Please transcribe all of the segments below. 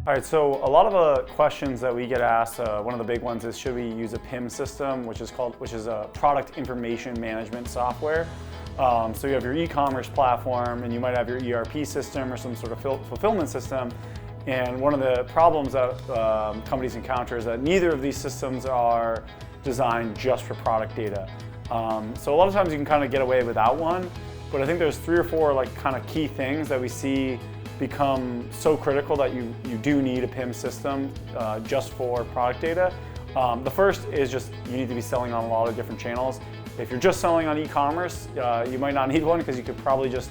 All right, so a lot of the questions that we get asked, one of the big ones is, should we use a PIM system, which is a product information management software. So you have your e-commerce platform, and you might have your ERP system or some sort of fulfillment system. And one of the problems that companies encounter is that neither of these systems are designed just for product data. So a lot of times you can kind of get away without one, but I think there's 3 or 4 kind of key things that we see become so critical that you do need a PIM system just for product data. The first is just you need to be selling on a lot of different channels. If you're just selling on e-commerce, you might not need one because you could probably just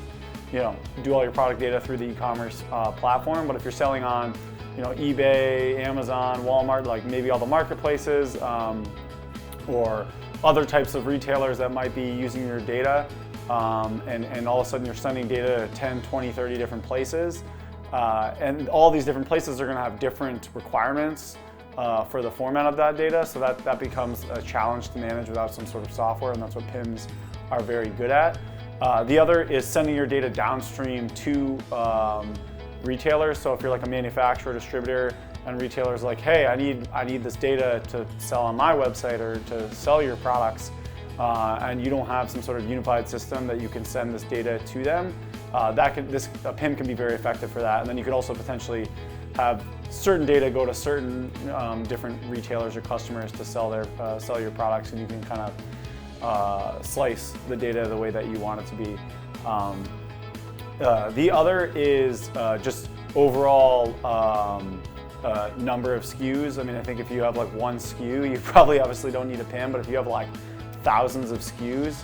do all your product data through the e-commerce platform. But if you're selling on eBay, Amazon, Walmart, like maybe all the marketplaces, or other types of retailers that might be using your data, and all of a sudden you're sending data to 10, 20, 30 different places. And all these different places are going to have different requirements for the format of that data, so that becomes a challenge to manage without some sort of software, and that's what PIMs are very good at. The other is sending your data downstream to retailers. So if you're like a manufacturer, distributor, and retailers like, hey, I need this data to sell on my website or to sell your products, and you don't have some sort of unified system that you can send this data to them, a PIM can be very effective for that. And then you could also potentially have certain data go to certain different retailers or customers to sell your products, and you can kind of slice the data the way that you want it to be. The other is just overall number of SKUs. I mean, I think if you have like one SKU, you probably obviously don't need a PIM, but if you have like thousands of SKUs,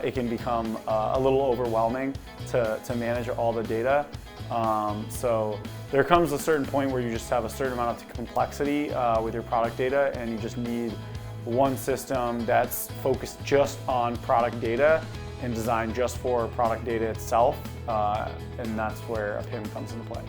it can become a little overwhelming to manage all the data. So there comes a certain point where you just have a certain amount of complexity with your product data, and you just need one system that's focused just on product data and designed just for product data itself, and that's where a PIM comes into play.